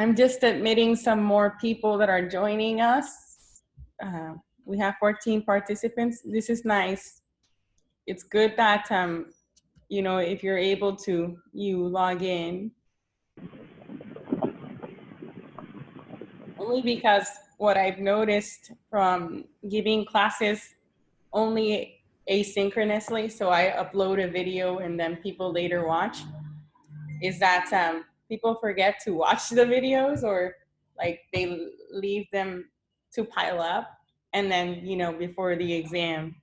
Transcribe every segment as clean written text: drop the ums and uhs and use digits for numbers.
I'm just admitting some more people that are joining us. We have 14 participants. This is nice. It's good that, you know, if you're able to, you log in. Only because what I've noticed from giving classes only asynchronously, so I upload a video and then people later watch, is that people forget to watch the videos, or like they leave them to pile up, and then, you know, before the exam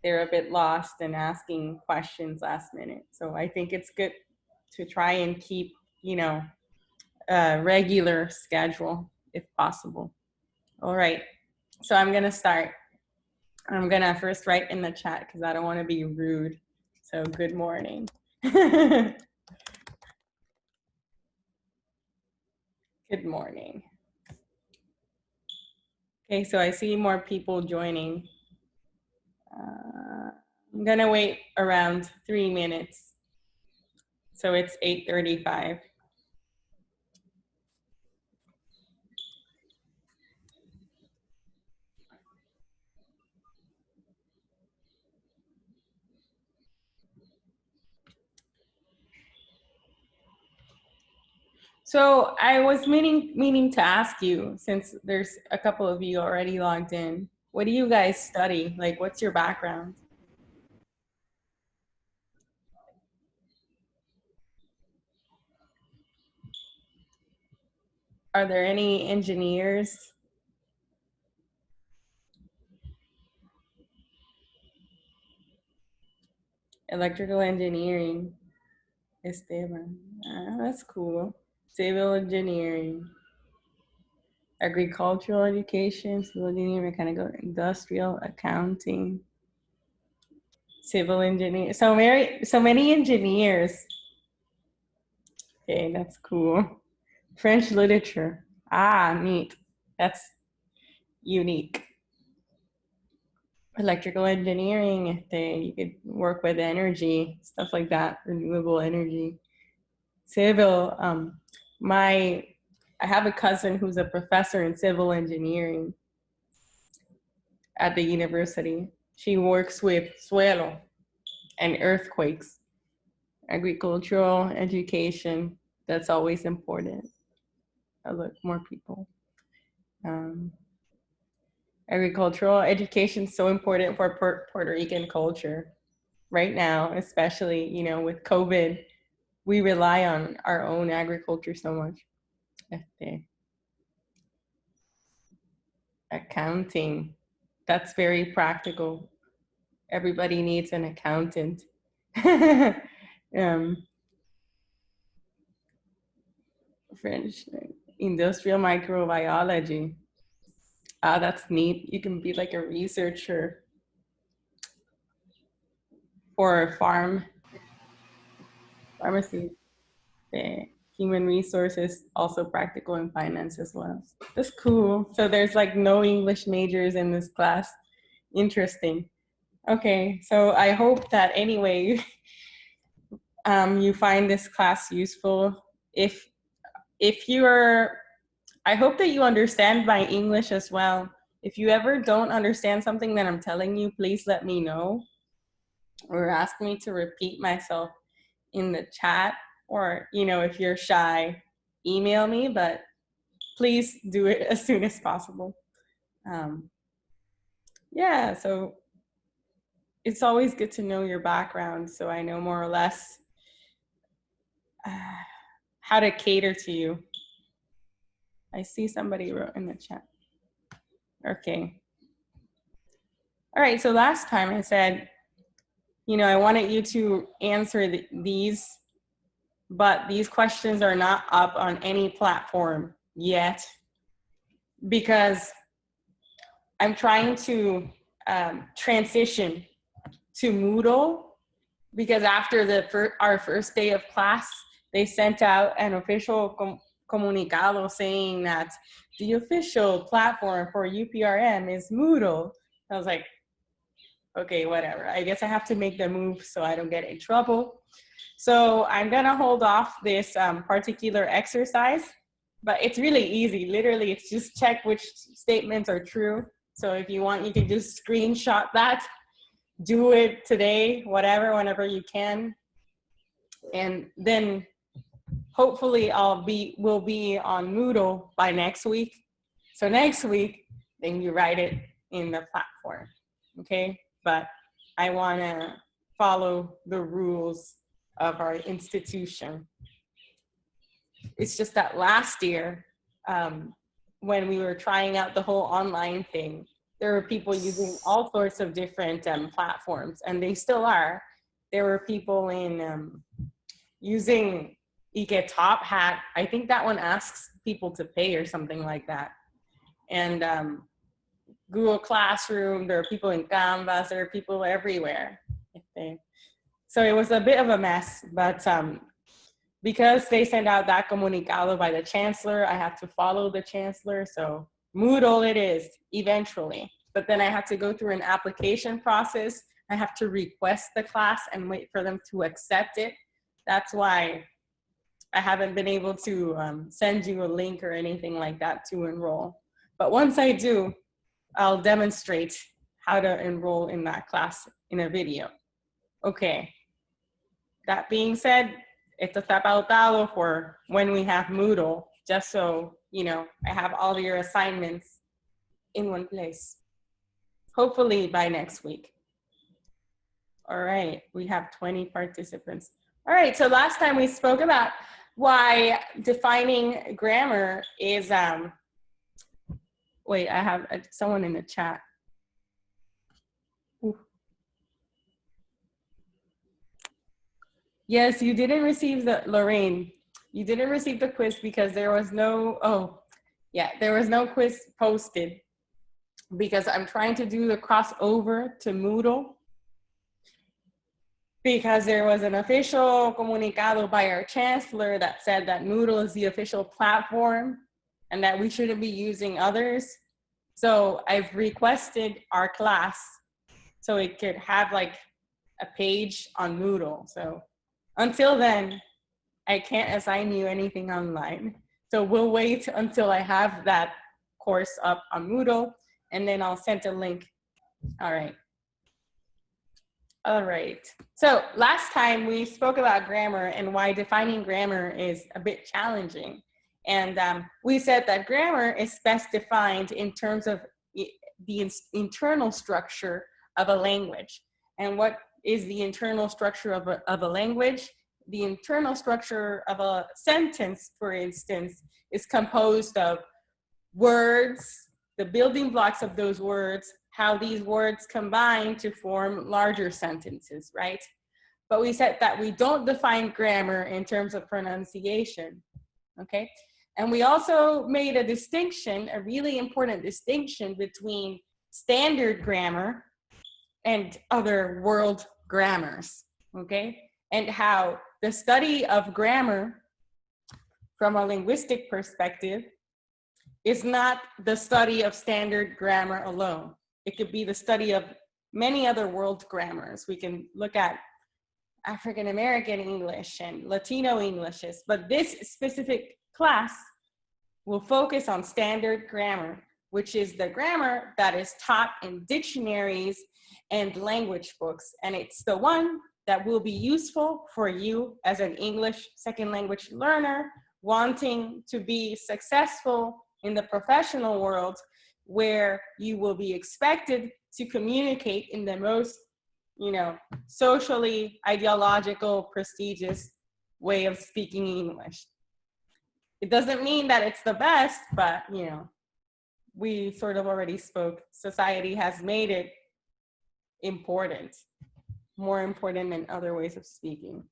they're a bit lost and asking questions last minute. So I think it's good to try and keep, you know, a regular schedule if possible. All right, so I'm gonna start. I'm gonna first write in the chat because I don't want to be rude. So good morning. Good morning. Okay, so I see more people joining. I'm gonna wait around 3 minutes. So it's 8:35. So I was meaning to ask you, since there's a couple of you already logged in, what do you guys study? Like, what's your background? Are there any engineers? Electrical engineering. Esteban. That's cool. Civil engineering. Agricultural education, civil engineering, mechanical, industrial, accounting, civil engineer. So many engineers. Okay, that's cool. French literature. Ah, neat. That's unique. Electrical engineering, you could work with energy, stuff like that, renewable energy. Civil, I have a cousin who's a professor in civil engineering at the university. She works with suelo and earthquakes, agricultural education. That's always important. I look more people. Agricultural education is so important for Puerto Rican culture right now, especially, you know, with COVID. We rely on our own agriculture so much. Accounting, that's very practical. Everybody needs an accountant. French, industrial microbiology. Ah, that's neat. You can be like a researcher for a pharmacy. Human resources, also practical and finance as well. That's cool. So there's like no English majors in this class. Interesting. Okay, so I hope that anyway, you find this class useful. If you're, I hope that you understand my English as well. If you ever don't understand something that I'm telling you, please let me know, or ask me to repeat myself in the chat, or, you know, if you're shy, email me, but please do it as soon as possible. Yeah, so it's always good to know your background, so I know more or less how to cater to you. I see somebody wrote in the chat. Okay. All right, so last time I said, you know, I wanted you to answer these, but these questions are not up on any platform yet, because I'm trying to transition to Moodle, because after our first day of class, they sent out an official comunicado saying that the official platform for UPRM is Moodle. I was like, Okay, whatever. I guess I have to make the move so I don't get in trouble. So I'm gonna hold off this particular exercise, but it's really easy. Literally, it's just check which statements are true. So if you want, you can just screenshot that, do it today, whatever, whenever you can. And then hopefully we'll be on Moodle by next week. So next week, then you write it in the platform, okay? But I wanna follow the rules of our institution. It's just that last year, when we were trying out the whole online thing, there were people using all sorts of different platforms, and they still are. There were people in using Ike Top Hat. I think that one asks people to pay or something like that. And Google Classroom, there are people in Canvas, there are people everywhere. So it was a bit of a mess, but because they sent out that comunicado by the chancellor, I have to follow the chancellor. So Moodle it is eventually, but then I have to go through an application process. I have to request the class and wait for them to accept it. That's why I haven't been able to send you a link or anything like that to enroll. But once I do, I'll demonstrate how to enroll in that class in a video. Okay, that being said, esto está pautado for when we have Moodle, just so, you know, I have all your assignments in one place. Hopefully by next week. All right, we have 20 participants. All right, so last time we spoke about why defining grammar is, wait, I have someone in the chat. Ooh. Yes, you didn't receive the, Lorraine, you didn't receive the quiz because there was no, oh, yeah, there was no quiz posted because I'm trying to do the crossover to Moodle because there was an official comunicado by our chancellor that said that Moodle is the official platform and that we shouldn't be using others. So I've requested our class so it could have like a page on Moodle. So until then, I can't assign you anything online. So we'll wait until I have that course up on Moodle and then I'll send a link. All right. All right. So last time we spoke about grammar and why defining grammar is a bit challenging. And we said that grammar is best defined in terms of the internal structure of a language. And what is the internal structure of a language? The internal structure of a sentence, for instance, is composed of words, the building blocks of those words, how these words combine to form larger sentences, right? But we said that we don't define grammar in terms of pronunciation, okay? And we also made a distinction, a really important distinction between standard grammar and other world grammars, okay? And how the study of grammar from a linguistic perspective is not the study of standard grammar alone. It could be the study of many other world grammars. We can look at African American English and Latino Englishes, but this specific class will focus on standard grammar, which is the grammar that is taught in dictionaries and language books. And it's the one that will be useful for you as an English second language learner wanting to be successful in the professional world, where you will be expected to communicate in the most, you know, socially, ideological, prestigious way of speaking English. It doesn't mean that it's the best, but, you know, we sort of already spoke. Society has made it important, more important than other ways of speaking.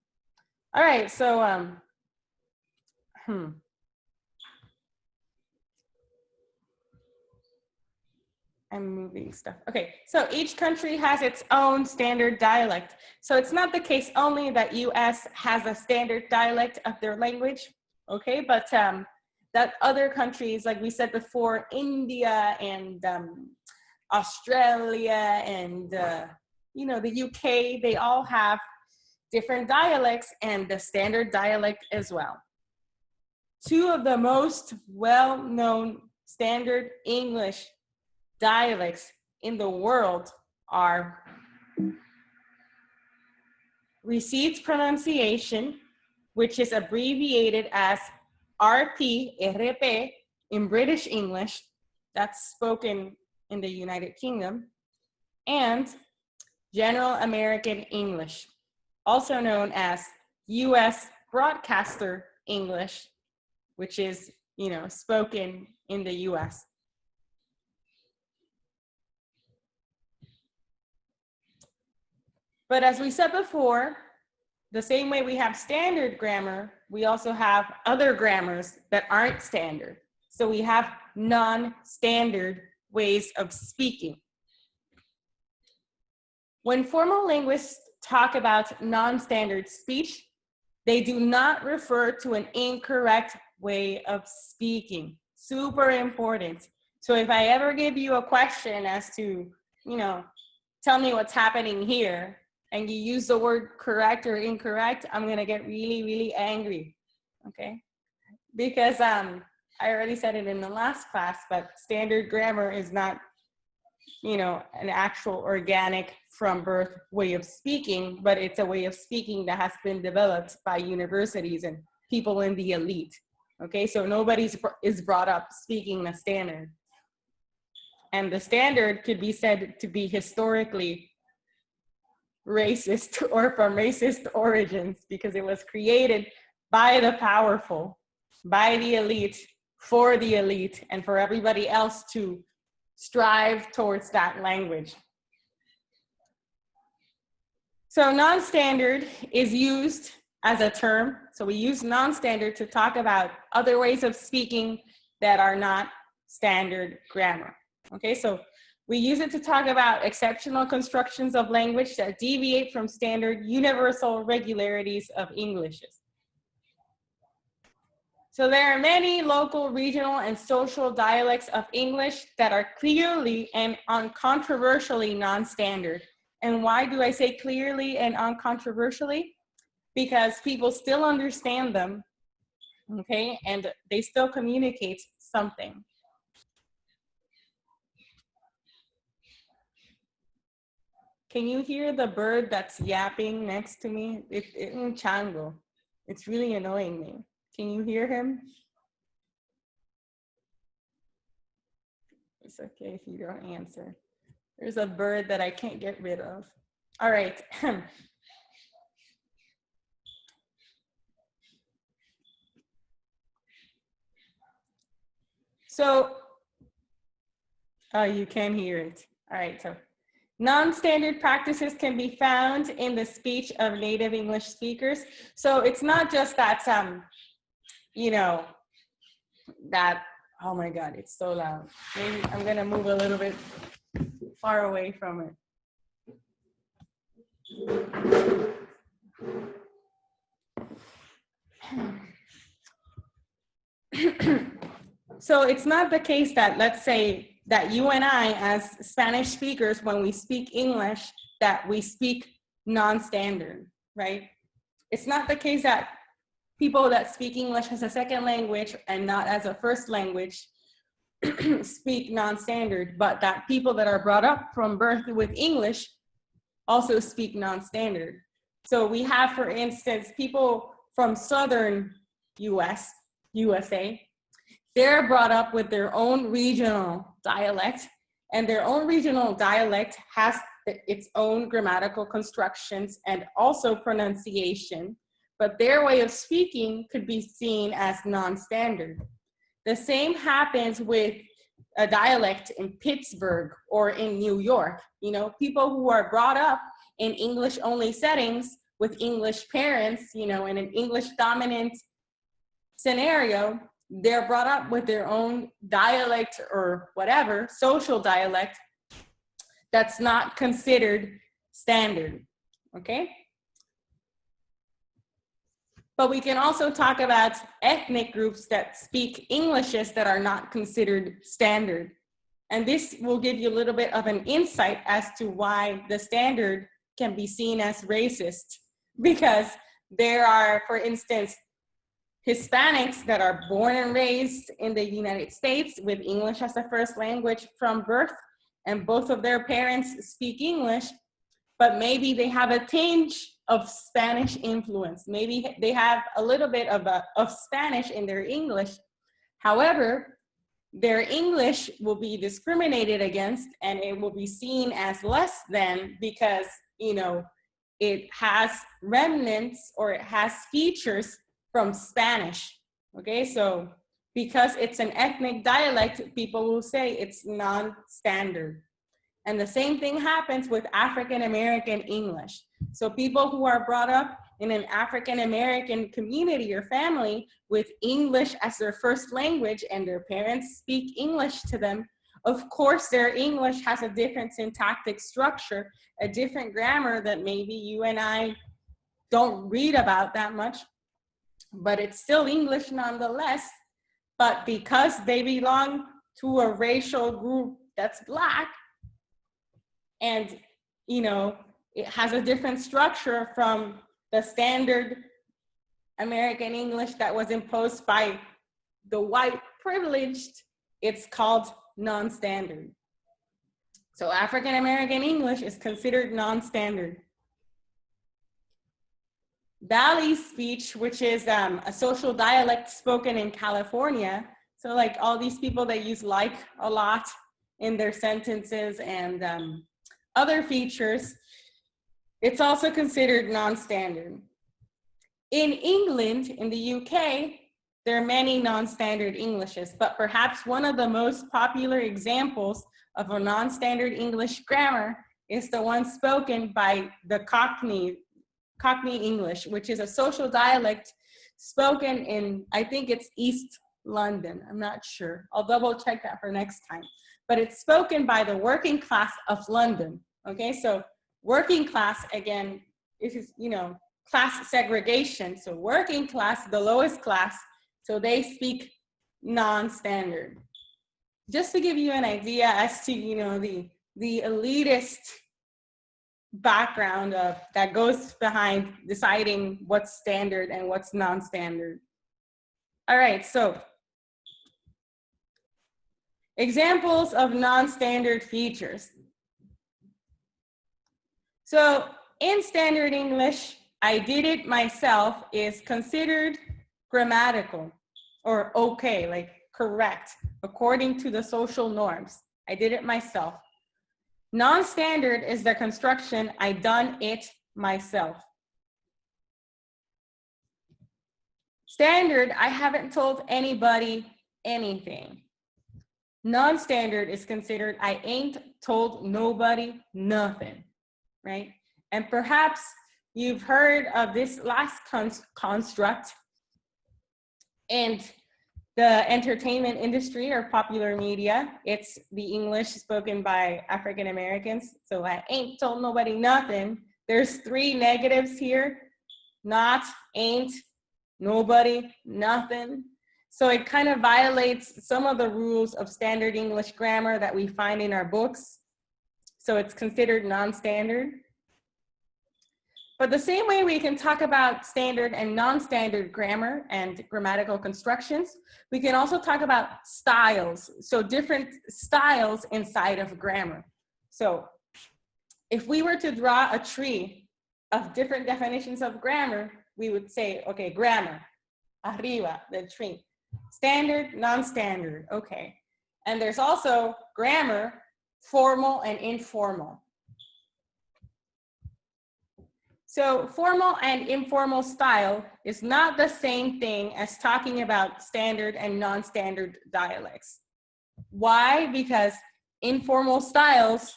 All right, so, I'm moving stuff. Okay, so each country has its own standard dialect. So it's not the case only that US has a standard dialect of their language, okay? But that other countries, like we said before, India and Australia and you know, the UK, they all have different dialects and the standard dialect as well. Two of the most well-known standard English dialects in the world are received pronunciation, which is abbreviated as RP in British English, that's spoken in the United Kingdom, and General American English, also known as US Broadcaster English, which is, you know, spoken in the US. But as we said before, the same way we have standard grammar, we also have other grammars that aren't standard. So we have non-standard ways of speaking. When formal linguists talk about non-standard speech, they do not refer to an incorrect way of speaking. Super important. So if I ever give you a question as to, you know, tell me what's happening here, and you use the word correct or incorrect, I'm gonna get really, really angry, okay? Because I already said it in the last class, but standard grammar is not, you know, an actual organic from birth way of speaking, but it's a way of speaking that has been developed by universities and people in the elite, okay? So nobody is brought up speaking the standard. And the standard could be said to be historically racist or from racist origins because it was created by the powerful, by the elite, for the elite, and for everybody else to strive towards that language. So non-standard is used as a term. So we use non-standard to talk about other ways of speaking that are not standard grammar. Okay, so we use it to talk about exceptional constructions of language that deviate from standard universal regularities of Englishes. So there are many local, regional, and social dialects of English that are clearly and uncontroversially non-standard. And why do I say clearly and uncontroversially? Because people still understand them, okay, and they still communicate something. Can you hear the bird that's yapping next to me? It's un chango. It's really annoying me. Can you hear him? It's okay if you don't answer. There's a bird that I can't get rid of. All right. So, oh, you can hear it. All right, so non-standard practices can be found in the speech of native English speakers. So it's not just that, you know, that, oh my God, it's so loud. Maybe I'm gonna move a little bit far away from it. So it's not the case that, let's say, that you and I, as Spanish speakers, when we speak English, that we speak non-standard, right? It's not the case that people that speak English as a second language and not as a first language speak non-standard, but that people that are brought up from birth with English also speak non-standard. So we have, for instance, people from Southern USA, they're brought up with their own regional dialect, and their own regional dialect has its own grammatical constructions and also pronunciation, but their way of speaking could be seen as non-standard. The same happens with a dialect in Pittsburgh or in New York. You know, people who are brought up in English-only settings with English parents, you know, in an English-dominant scenario, they're brought up with their own dialect or whatever, social dialect, that's not considered standard, okay? But we can also talk about ethnic groups that speak Englishes that are not considered standard. And this will give you a little bit of an insight as to why the standard can be seen as racist, because there are, for instance, Hispanics that are born and raised in the United States with English as a first language from birth, and both of their parents speak English, but maybe they have a tinge of Spanish influence. Maybe they have a little bit of Spanish in their English. However, their English will be discriminated against, and it will be seen as less than because, you know, it has remnants or it has features from Spanish. Okay, so because it's an ethnic dialect, people will say it's non-standard. And the same thing happens with African American English. So people who are brought up in an African American community or family with English as their first language and their parents speak English to them, of course their English has a different syntactic structure, a different grammar that maybe you and I don't read about that much, but it's still English nonetheless. But because they belong to a racial group that's Black, and, you know, it has a different structure from the standard American English that was imposed by the white privileged, it's called non-standard. So African American English is considered non-standard. Valley speech, which is a social dialect spoken in California. So like all these people that use like a lot in their sentences and other features, it's also considered non-standard. In England, in the UK, there are many non-standard Englishes, but perhaps one of the most popular examples of a non-standard English grammar is the one spoken by the Cockney English, which is a social dialect spoken in, I think it's East London, I'm not sure. I'll double check that for next time. But it's spoken by the working class of London, okay? So working class, again, is, you know, class segregation. So working class, the lowest class, so they speak non-standard. Just to give you an idea as to, you know, the elitist background of that goes behind deciding what's standard and what's non-standard. All right, so examples of non-standard features. So in standard English, I did it myself is considered grammatical or okay, like correct, according to the social norms. I did it myself. Non-standard is the construction, I done it myself. Standard, I haven't told anybody anything. Non-standard is considered, I ain't told nobody nothing, right? And perhaps you've heard of this last construct in the entertainment industry or popular media. It's the English spoken by African Americans. So I ain't told nobody nothing. There's three negatives here: not, ain't, nobody, nothing. So it kind of violates some of the rules of standard English grammar that we find in our books. So it's considered non-standard. But the same way we can talk about standard and non-standard grammar and grammatical constructions, we can also talk about styles. So different styles inside of grammar. So if we were to draw a tree of different definitions of grammar, we would say, okay, grammar, arriba, the tree. Standard, non-standard, okay. And there's also grammar, formal and informal. So formal and informal style is not the same thing as talking about standard and non-standard dialects. Why? Because informal styles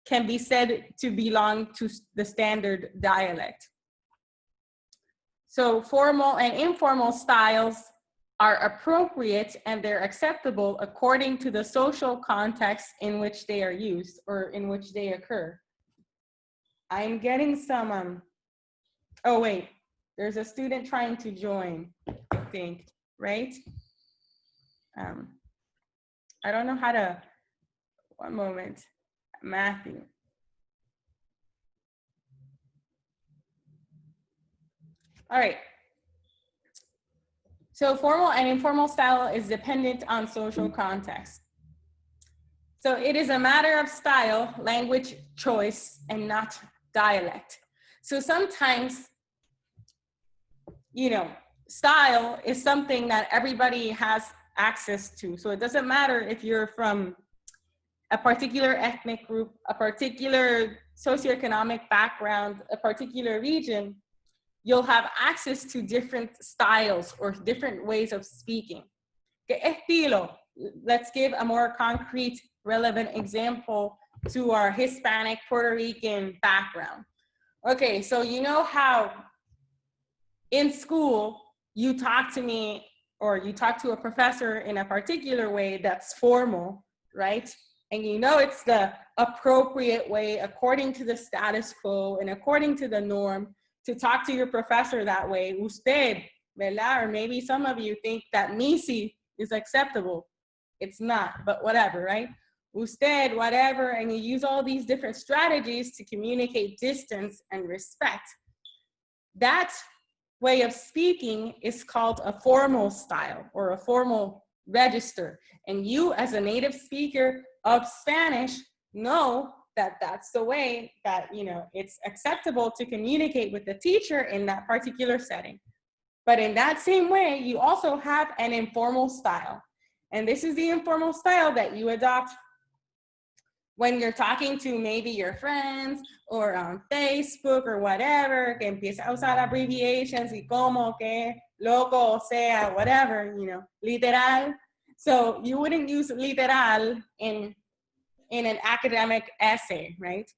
can be said to belong to the standard dialect. So formal and informal styles are appropriate and they're acceptable according to the social context in which they are used or in which they occur. I'm getting some, oh wait, there's a student trying to join, I think, right? I don't know how to One moment. Matthew. All right. So formal and informal style is dependent on social context. So it is a matter of style, language choice, and not dialect. So sometimes, you know, style is something that everybody has access to. So it doesn't matter if you're from a particular ethnic group, a particular socioeconomic background, a particular region, you'll have access to different styles or different ways of speaking. ¿Qué estilo? Let's give a more concrete, relevant example to our Hispanic, Puerto Rican background. Okay, so you know how in school you talk to me or you talk to a professor in a particular way that's formal, right? And you know it's the appropriate way according to the status quo and according to the norm to talk to your professor that way. Usted, ¿verdad? Or maybe some of you think that misi is acceptable. It's not, but whatever, right? Usted, whatever, and you use all these different strategies to communicate distance and respect. That way of speaking is called a formal style or a formal register. And you as a native speaker of Spanish know that that's the way that, you know, it's acceptable to communicate with the teacher in that particular setting. But in that same way, you also have an informal style. And this is the informal style that you adopt when you're talking to maybe your friends or on Facebook or whatever, que empieza a usar abbreviations y como que, loco, o sea, whatever, you know, literal. So you wouldn't use literal in an academic essay, right?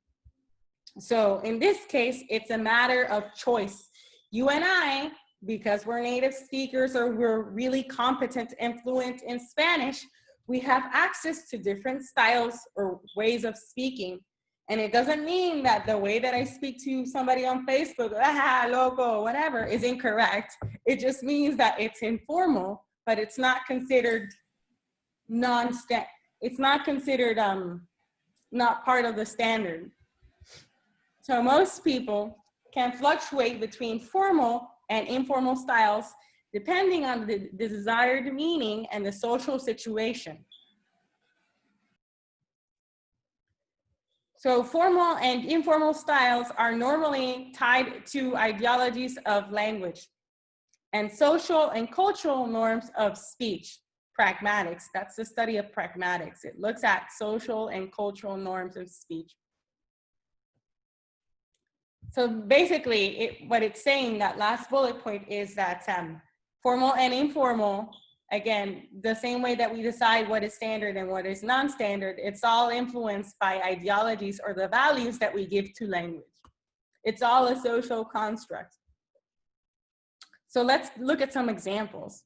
So in this case, it's a matter of choice. You and I, because we're native speakers or we're really competent and fluent in Spanish, we have access to different styles or ways of speaking. And it doesn't mean that the way that I speak to somebody on Facebook, ah, loco, whatever, is incorrect. It just means that it's informal, but it's not considered it's not considered not part of the standard. So most people can fluctuate between formal and informal styles depending on the desired meaning and the social situation. So formal and informal styles are normally tied to ideologies of language and social and cultural norms of speech. Pragmatics, that's the study of pragmatics. It looks at social and cultural norms of speech. So basically, what it's saying, that last bullet point, is that formal and informal, again, the same way that we decide what is standard and what is non-standard, it's all influenced by ideologies or the values that we give to language. It's all a social construct. So let's look at some examples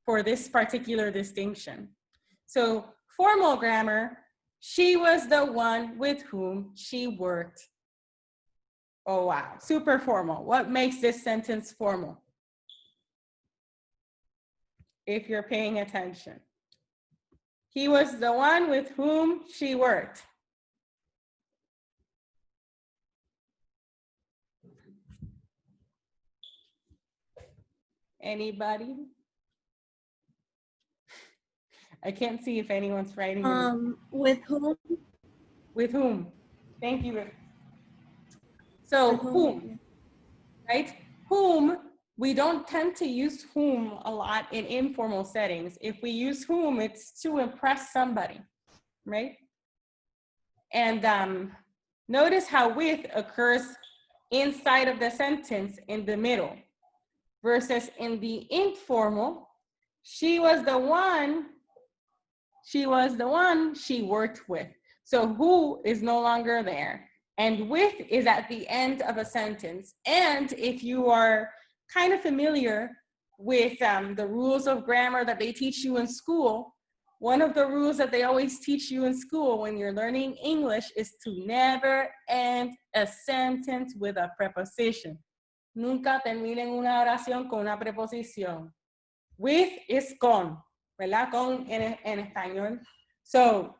for this particular distinction. So formal grammar, she was the one with whom she worked. Oh, wow, super formal. What makes this sentence formal? If you're paying attention. He was the one with whom she worked. Anybody? I can't see if anyone's writing. With whom? With whom? Thank you. So whom, right? Whom, we don't tend to use whom a lot in informal settings. If we use whom, it's to impress somebody, right? And notice how with occurs inside of the sentence in the middle, versus in the informal, she was the one she worked with. So who is no longer there. And with is at the end of a sentence. And if you are kind of familiar with the rules of grammar that they teach you in school, one of the rules that they always teach you in school when you're learning English is to never end a sentence with a preposition. Nunca terminen una oración con una preposición. With is con, ¿verdad? Con en español. So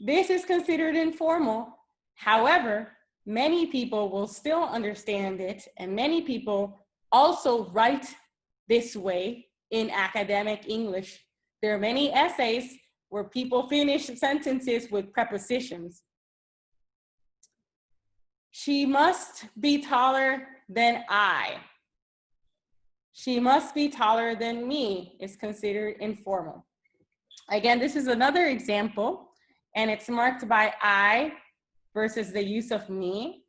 This is considered informal. However, many people will still understand it, and many people also write this way in academic English. There are many essays where people finish sentences with prepositions. She must be taller than I. She must be taller than me is considered informal. Again, this is another example, and it's marked by I versus the use of me.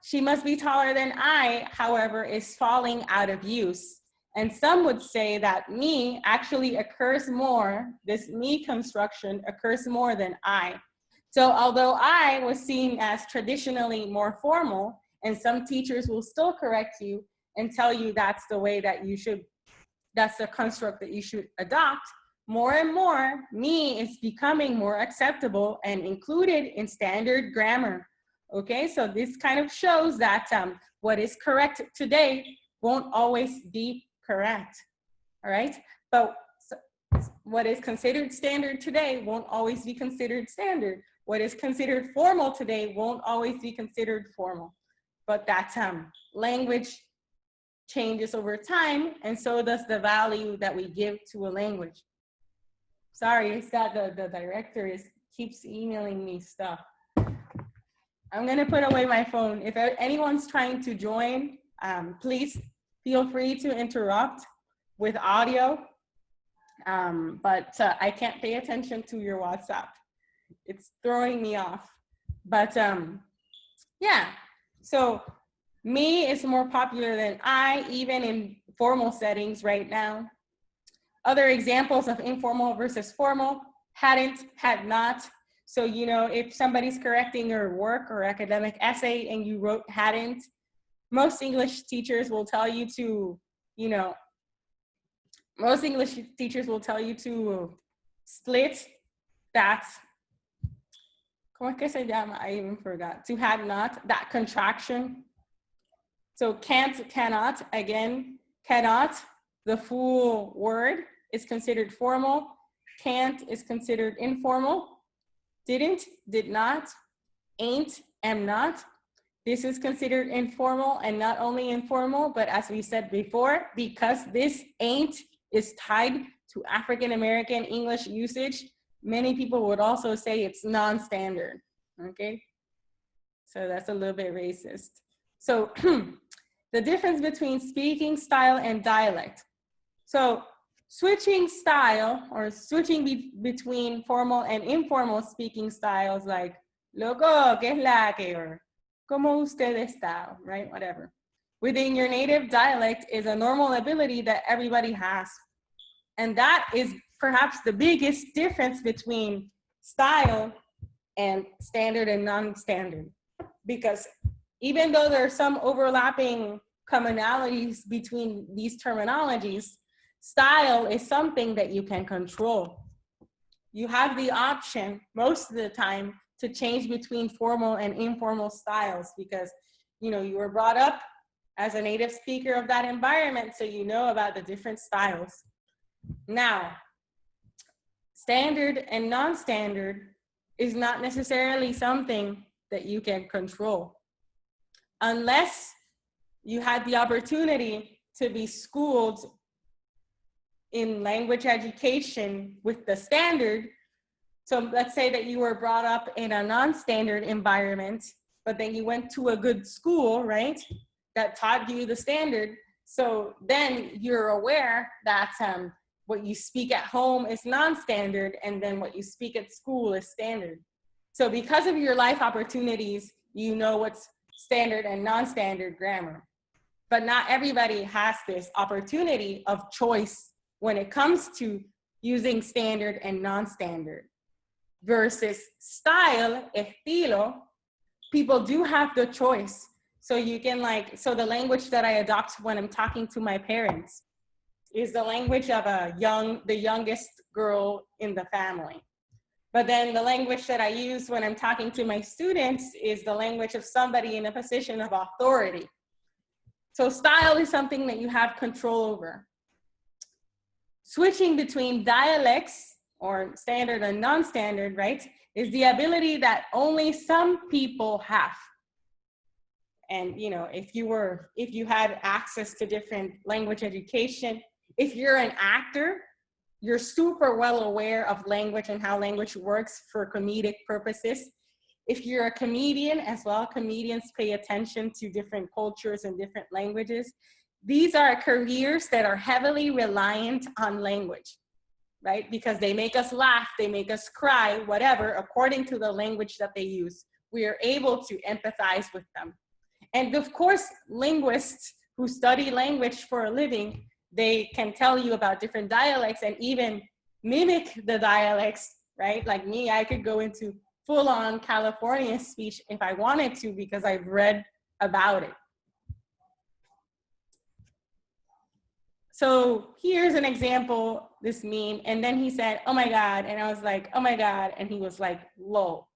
She must be taller than I, however, is falling out of use. And some would say that me actually occurs more, this me construction occurs more than I. So although I was seen as traditionally more formal, and some teachers will still correct you and tell you that's the way that you should, that's the construct that you should adopt, more and more, me is becoming more acceptable and included in standard grammar. Okay, so this kind of shows that what is correct today won't always be correct, all right? But what is considered standard today won't always be considered standard. What is considered formal today won't always be considered formal. But that language changes over time, and so does the value that we give to a language. Sorry, it's that the director keeps emailing me stuff. I'm gonna put away my phone. If anyone's trying to join, please feel free to interrupt with audio, but I can't pay attention to your WhatsApp. It's throwing me off. But yeah, so me is more popular than I, even in formal settings right now. Other examples of informal versus formal: hadn't, had not. So, you know, if somebody's correcting your work or academic essay and you wrote hadn't, most English teachers will tell you to, you know, most English teachers will tell you to split that, ¿cómo es que se llama? I even forgot. To had not, that contraction. So can't, cannot, again, cannot, the full word is considered formal. Can't is considered informal. Didn't, did not, ain't, am not. This is considered informal, and not only informal, but as we said before, because this ain't is tied to African American English usage, many people would also say it's non-standard, okay? So that's a little bit racist. So the difference between speaking style and dialect. So switching style, or switching between formal and informal speaking styles, like loco, que es la que, or como usted está, right? Whatever. Within your native dialect is a normal ability that everybody has. And that is perhaps the biggest difference between style and standard and non-standard. Because even though there are some overlapping commonalities between these terminologies, style is something that you can control. You have the option most of the time to change between formal and informal styles, because you know you were brought up as a native speaker of that environment, so you know about the different styles. Now, standard and non-standard is not necessarily something that you can control unless you had the opportunity to be schooled in language education with the standard. So let's say that you were brought up in a non-standard environment, but then you went to a good school, right, that taught you the standard. So then you're aware that what you speak at home is non-standard, and then what you speak at school is standard. So because of your life opportunities, you know what's standard and non-standard grammar. But not everybody has this opportunity of choice when it comes to using standard and non-standard. Versus style, estilo, people do have the choice. So you can so the language that I adopt when I'm talking to my parents is the language of the youngest girl in the family. But then the language that I use when I'm talking to my students is the language of somebody in a position of authority. So style is something that you have control over. Switching between dialects or standard and non-standard, right, is the ability that only some people have. And, you know, if you had access to different language education, if you're an actor, you're super well aware of language and how language works for comedic purposes. If you're a comedian as well, comedians pay attention to different cultures and different languages. These are careers that are heavily reliant on language, right? Because they make us laugh, they make us cry, whatever, according to the language that they use. We are able to empathize with them. And of course, linguists who study language for a living, they can tell you about different dialects and even mimic the dialects, right? Like me, I could go into full-on California speech if I wanted to because I've read about it. So here's an example, this meme, and then he said, oh my God, and I was like, oh my God, and he was like, lol.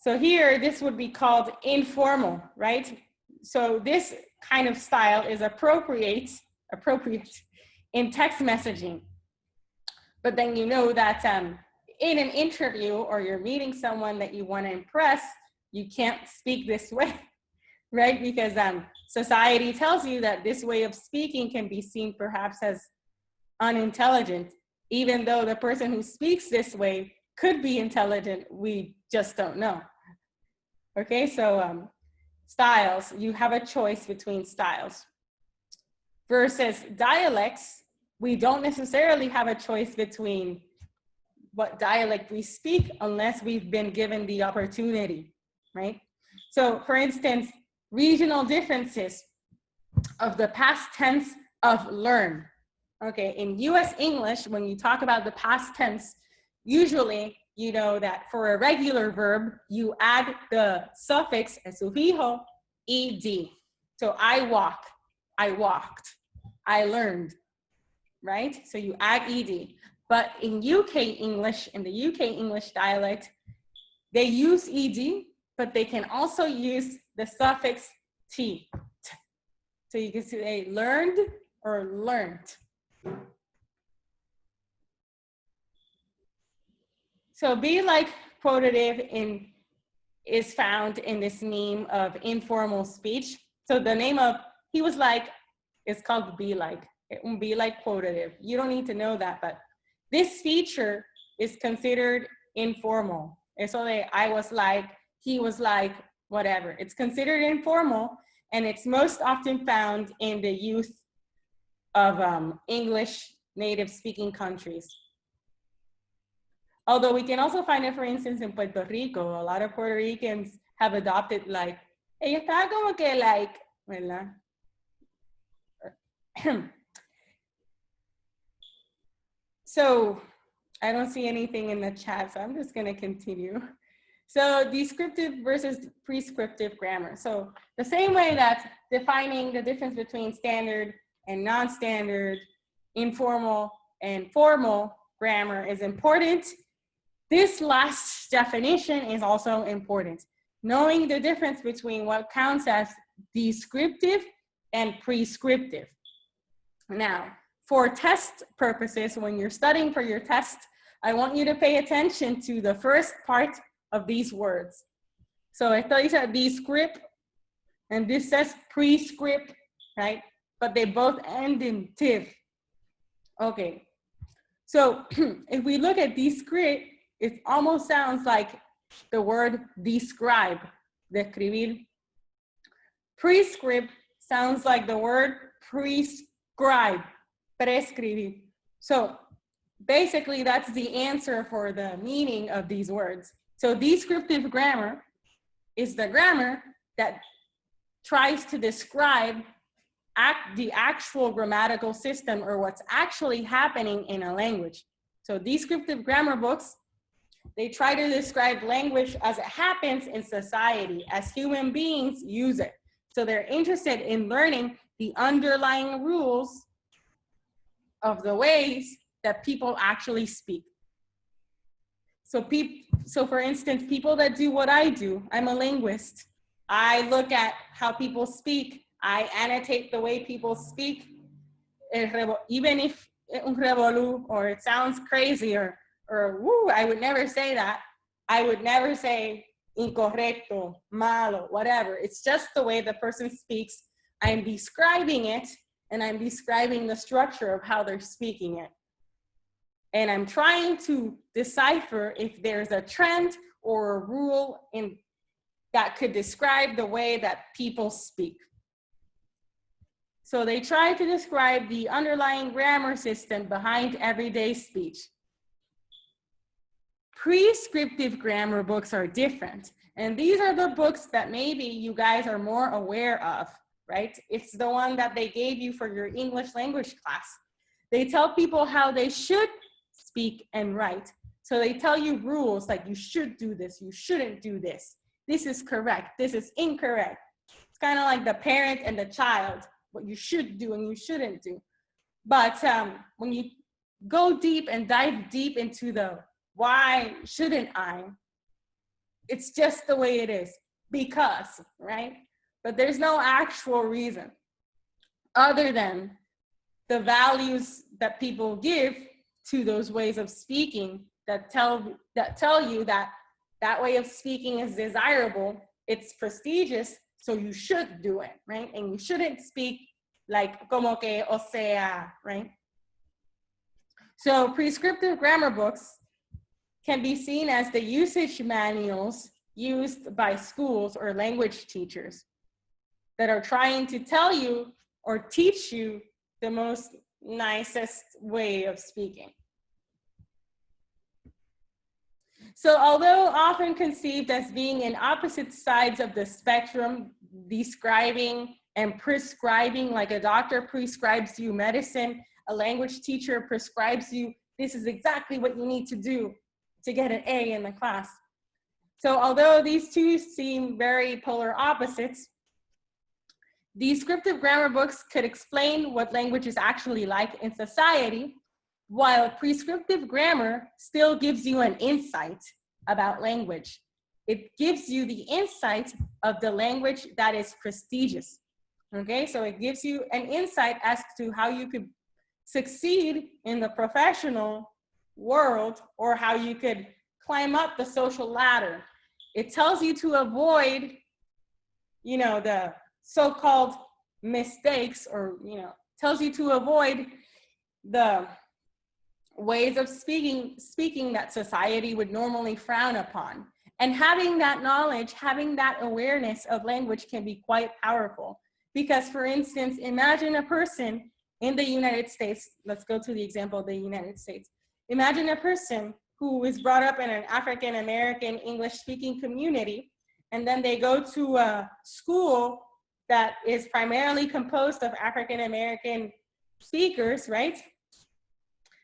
So here, this would be called informal, right? So this kind of style is appropriate in text messaging. But then you know that in an interview or you're meeting someone that you want to impress, you can't speak this way, right? Because society tells you that this way of speaking can be seen perhaps as unintelligent, even though the person who speaks this way could be intelligent, we just don't know. Okay, so styles, you have a choice between styles. Versus dialects, we don't necessarily have a choice between what dialect we speak unless we've been given the opportunity, right? So for instance, regional differences of the past tense of learn. Okay, in US English, when you talk about the past tense, usually you know that for a regular verb, you add the suffix, el sufijo, ed. So I walk, I walked, I learned, right? So you add ed. But in UK English, in the UK English dialect, they use ed, but they can also use the suffix t. So you can say learned or learned. So be like quotative is found in this meme of informal speech. So the name of, he was like, it's called be like. It won't be like quotative. You don't need to know that, but this feature is considered informal. Eso de I was like, he was like, whatever. It's considered informal, and it's most often found in the youth of English native speaking countries. Although we can also find it, for instance, in Puerto Rico. A lot of Puerto Ricans have adopted like, ella está como que like, ¿verdad? So I don't see anything in the chat, so I'm just gonna continue. So descriptive versus prescriptive grammar. So the same way that defining the difference between standard and non-standard, informal and formal grammar is important, this last definition is also important. Knowing the difference between what counts as descriptive and prescriptive. Now, for test purposes, when you're studying for your test, I want you to pay attention to the first part of these words. So esto dice descript, and this says prescript, right? But they both end in tive. Okay, so if we look at descript, it almost sounds like the word describe, describir. Prescript sounds like the word prescribe, prescribir. So basically that's the answer for the meaning of these words. So descriptive grammar is the grammar that tries to describe the actual grammatical system or what's actually happening in a language. So descriptive grammar books, they try to describe language as it happens in society, as human beings use it. So they're interested in learning the underlying rules of the ways that people actually speak. So for instance, people that do what I do, I'm a linguist. I look at how people speak. I annotate the way people speak. Even if un revolú, or it sounds crazy, or woo, I would never say that. I would never say incorrecto, malo, whatever. It's just the way the person speaks. I'm describing it, and I'm describing the structure of how they're speaking it. And I'm trying to decipher if there's a trend or a rule that could describe the way that people speak. So they try to describe the underlying grammar system behind everyday speech. Prescriptive grammar books are different. And these are the books that maybe you guys are more aware of, right? It's the one that they gave you for your English language class. They tell people how they should speak and write. So they tell you rules like you should do this, you shouldn't do this. This is correct, this is incorrect. It's kind of like the parent and the child, what you should do and you shouldn't do. But when you go deep and dive deep into the why shouldn't I, it's just the way it is, because, right? But there's no actual reason other than the values that people give to those ways of speaking that tell you that that way of speaking is desirable, it's prestigious, so you should do it, right? And you shouldn't speak like como que o sea, right? So prescriptive grammar books can be seen as the usage manuals used by schools or language teachers that are trying to tell you or teach you the most nicest way of speaking. So although often conceived as being in opposite sides of the spectrum, describing and prescribing, like a doctor prescribes you medicine, a language teacher prescribes you, this is exactly what you need to do to get an A in the class. So although these two seem very polar opposites, descriptive grammar books could explain what language is actually like in society, while prescriptive grammar still gives you an insight about language. It gives you the insight of the language that is prestigious, okay? So it gives you an insight as to how you could succeed in the professional world or how you could climb up the social ladder. It tells you to avoid, you know, the so-called mistakes, or, you know, tells you to avoid the ways of speaking that society would normally frown upon. And having that knowledge, having that awareness of language can be quite powerful. Because, for instance, imagine a person in the United States, let's go to the example of the United States. Imagine a person who is brought up in an African-American English-speaking community, and then they go to a school that is primarily composed of African-American speakers, right?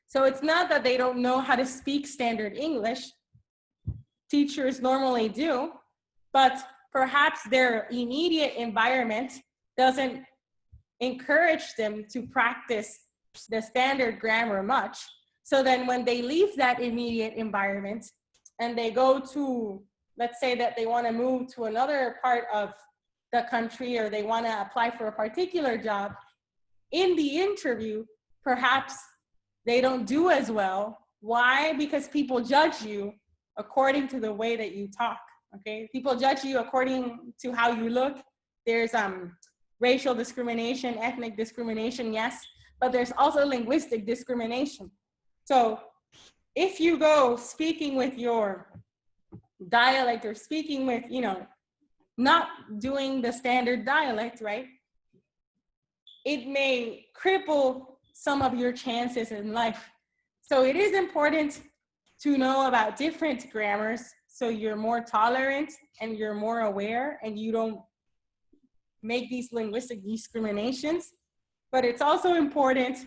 So it's not that they don't know how to speak standard English. Teachers normally do, but perhaps their immediate environment doesn't encourage them to practice the standard grammar much. So then when they leave that immediate environment and they go to, let's say that they want to move to another part of the country, or they want to apply for a particular job, in the interview, perhaps they don't do as well. Why? Because people judge you according to the way that you talk, okay? People judge you according to how you look. There's racial discrimination, ethnic discrimination, yes, but there's also linguistic discrimination. So if you go speaking with your dialect, or speaking with, you know, not doing the standard dialect, right? It may cripple some of your chances in life. So it is important to know about different grammars so you're more tolerant and you're more aware and you don't make these linguistic discriminations. But it's also important,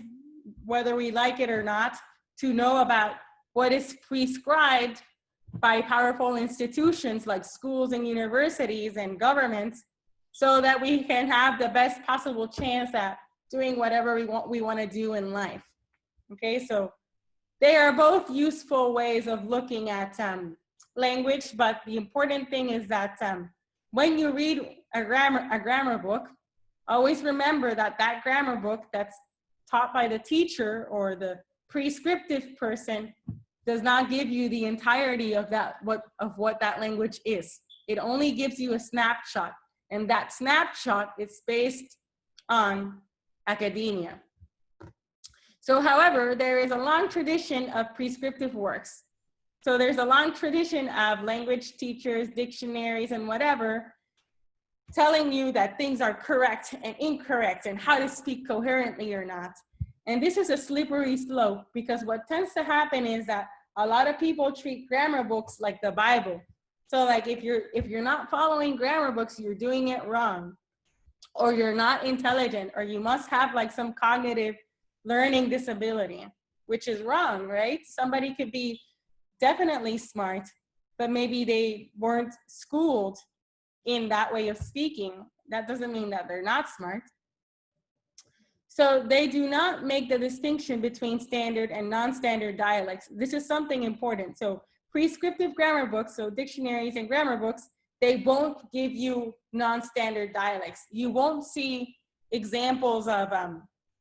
whether we like it or not, to know about what is prescribed by powerful institutions like schools and universities and governments, so that we can have the best possible chance at doing whatever we want to do in life. Okay, so they are both useful ways of looking at language, but the important thing is that when you read a grammar book, always remember that that grammar book that's taught by the teacher or the prescriptive person does not give you the entirety of what that language is. It only gives you a snapshot, and that snapshot is based on academia. So however, there is a long tradition of prescriptive works. So there's a long tradition of language teachers, dictionaries, and whatever, telling you that things are correct and incorrect and how to speak coherently or not. And this is a slippery slope, because what tends to happen is that a lot of people treat grammar books like the Bible. So like if you're not following grammar books, you're doing it wrong, or you're not intelligent, or you must have like some cognitive learning disability, which is wrong, right? Somebody could be definitely smart, but maybe they weren't schooled in that way of speaking. That doesn't mean that they're not smart. So they do not make the distinction between standard and non-standard dialects. This is something important. So prescriptive grammar books, so dictionaries and grammar books, they won't give you non-standard dialects. You won't see examples of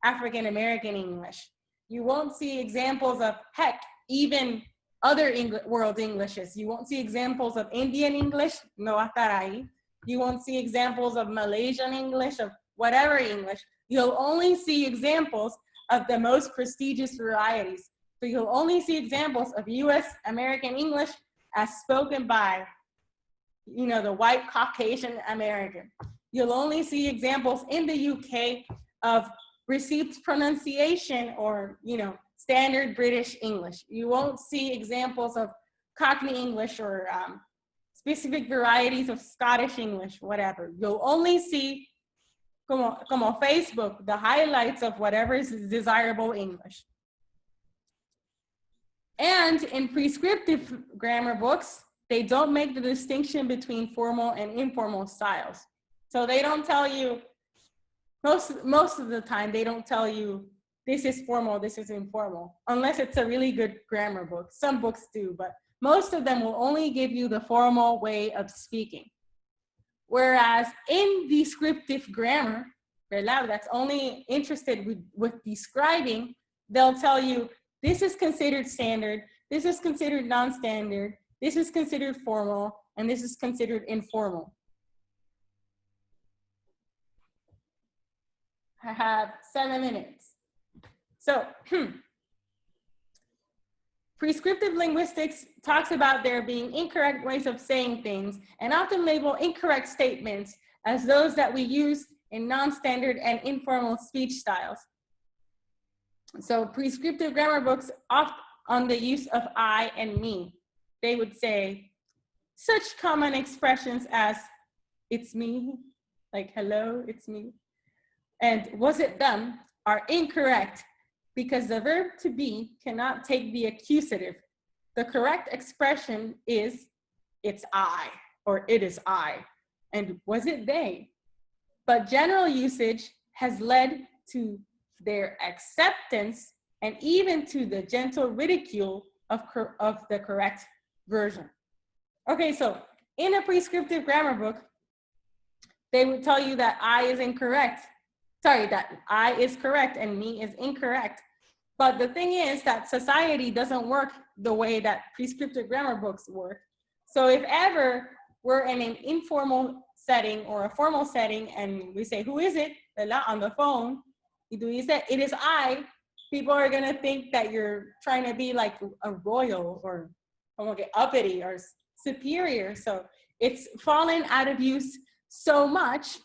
African-American English. You won't see examples of, heck, even other world Englishes. You won't see examples of Indian English, no atarai. You won't see examples of Malaysian English, of whatever English. You'll only see examples of the most prestigious varieties. So you'll only see examples of US American English as spoken by, you know, the white Caucasian American. You'll only see examples in the UK of received pronunciation or, you know, standard British English. You won't see examples of Cockney English or specific varieties of Scottish English, whatever. You'll only see, como Facebook, the highlights of whatever is desirable English. And in prescriptive grammar books, they don't make the distinction between formal and informal styles. So they don't tell you, most of the time, they don't tell you, this is formal, this is informal, unless it's a really good grammar book. Some books do, but most of them will only give you the formal way of speaking. Whereas in descriptive grammar, that's only interested with describing, they'll tell you, this is considered standard, this is considered non-standard, this is considered formal, and this is considered informal. I have 7 minutes. So, prescriptive linguistics talks about there being incorrect ways of saying things, and often label incorrect statements as those that we use in non-standard and informal speech styles. So prescriptive grammar books opt on the use of I and me. They would say such common expressions as, it's me, like hello, it's me, and was it them are incorrect because the verb to be cannot take the accusative. The correct expression is, it's I, or it is I, and was it they? But general usage has led to their acceptance and even to the gentle ridicule of the correct version. Okay, so in a prescriptive grammar book, they would tell you that I is incorrect. Sorry, that I is correct and me is incorrect. But the thing is that society doesn't work the way that prescriptive grammar books work. So if ever we're in an informal setting or a formal setting and we say, who is it? On the phone, you say, it is I, people are gonna think that you're trying to be like a royal or uppity or superior. So it's fallen out of use so much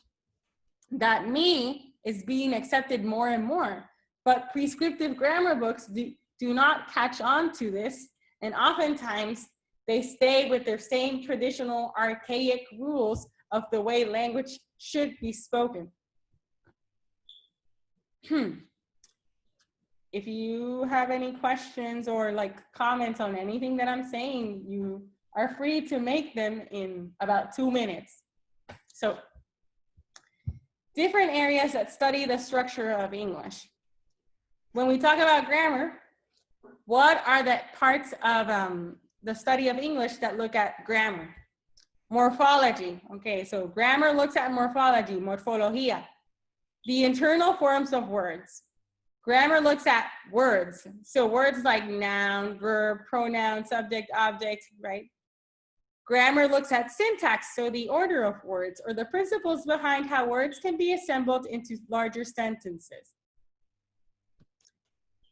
that me is being accepted more and more. But prescriptive grammar books do not catch on to this. And oftentimes they stay with their same traditional archaic rules of the way language should be spoken. If you have any questions or like comments on anything that I'm saying, you are free to make them in about 2 minutes. So, different areas that study the structure of English. When we talk about grammar, what are the parts of the study of English that look at grammar? Morphology. Okay, so grammar looks at morphology, morfología. The internal forms of words. Grammar looks at words. So words like noun, verb, pronoun, subject, object, right? Grammar looks at syntax, so the order of words or the principles behind how words can be assembled into larger sentences.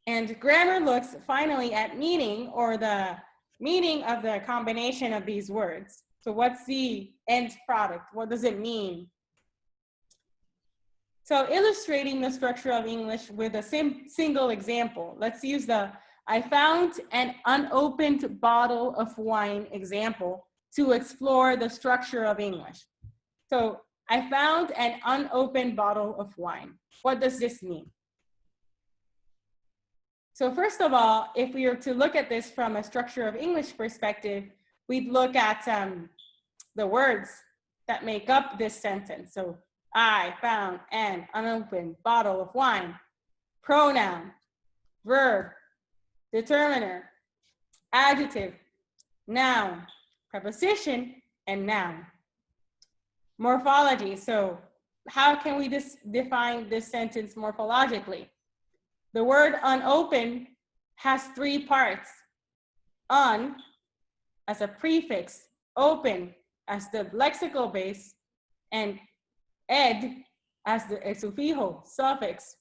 And grammar looks finally at meaning, or the meaning of the combination of these words. So what's the end product? What does it mean? So illustrating the structure of English with a single example. Let's use the I found an unopened bottle of wine example to explore the structure of English. So I found an unopened bottle of wine. What does this mean? So first of all, if we were to look at this from a structure of English perspective, we'd look at the words that make up this sentence. So I found an unopened bottle of wine. Pronoun, verb, determiner, adjective, noun, preposition, and noun. Morphology. So how can we define this sentence morphologically? The word unopened has three parts. Un as a prefix, open as the lexical base, and ed as the sufijo, suffix.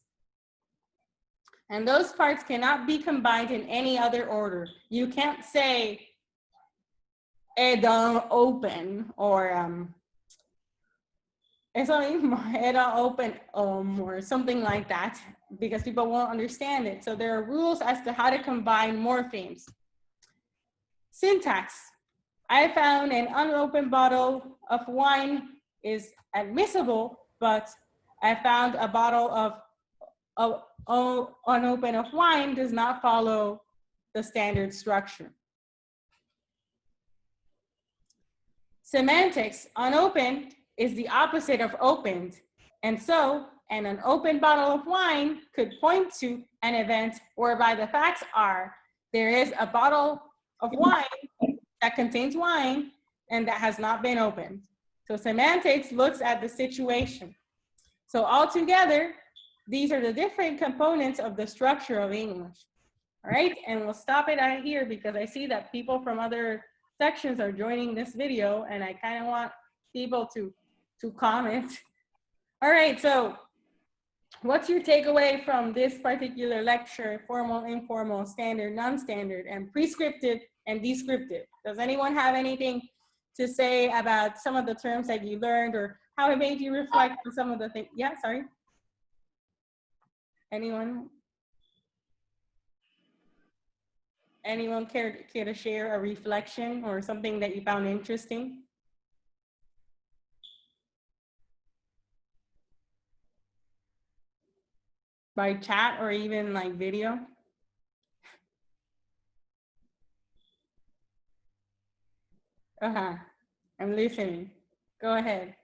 And those parts cannot be combined in any other order. You can't say ed open or ed open or something like that, because people won't understand it. So there are rules as to how to combine morphemes. Syntax. I found an unopened bottle of wine is admissible, but I found a bottle of unopened of wine does not follow the standard structure. Semantics. Unopened is the opposite of opened, and so an unopened bottle of wine could point to an event whereby the facts are there is a bottle of wine that contains wine and that has not been opened. So semantics looks at the situation. So altogether, these are the different components of the structure of English. All right, and we'll stop it out here because I see that people from other sections are joining this video and I kind of want people to comment. All right, so what's your takeaway from this particular lecture, formal, informal, standard, non-standard, and prescriptive and descriptive? Does anyone have anything to say about some of the terms that you learned or how it made you reflect on some of the things? Yeah, sorry. Anyone? Anyone care to share a reflection or something that you found interesting? By chat or even like video? I'm listening. Go ahead.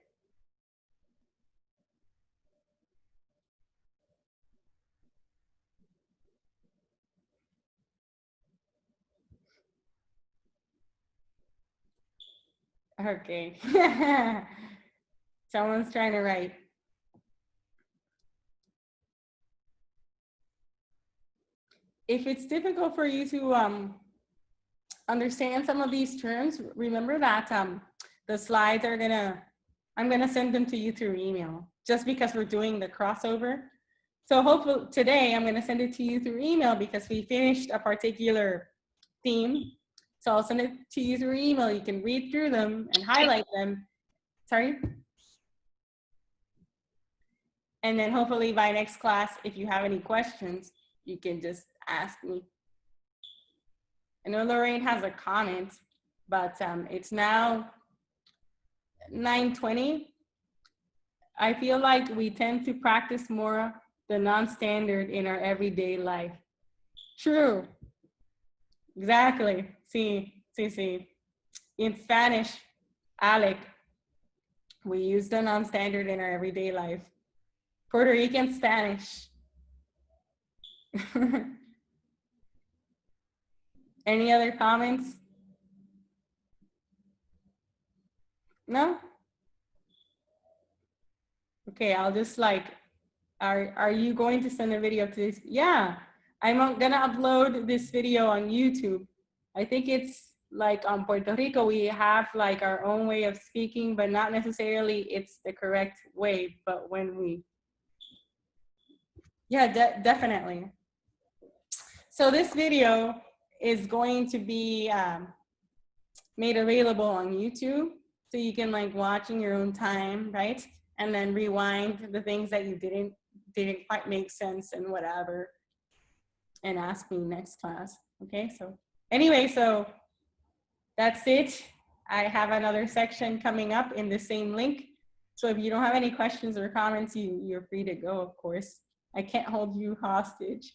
Okay. Someone's trying to write. If it's difficult for you to understand some of these terms, remember that the slides are I'm gonna send them to you through email, just because we're doing the crossover. So hopefully today I'm gonna send it to you through email because we finished a particular theme. So I'll send it to you through email. You can read through them and highlight them. Sorry? And then hopefully by next class, if you have any questions, you can just ask me. I know Lorraine has a comment, but it's now 9:20. I feel like we tend to practice more the non-standard in our everyday life. True. Exactly. Sí. In Spanish, Alec, we use the non-standard in our everyday life. Puerto Rican Spanish. Any other comments? No? Okay, I'll just like Are you going to send a video to this? Yeah, I'm gonna upload this video on YouTube. I think it's like on Puerto Rico, we have like our own way of speaking, but not necessarily it's the correct way. But when we, yeah, definitely. So this video is going to be made available on YouTube. So you can like watch in your own time, right? And then rewind the things that you didn't quite make sense and whatever, and ask me next class. Okay, so anyway, so that's it. I have another section coming up in the same link. So if you don't have any questions or comments, you're free to go, of course. I can't hold you hostage.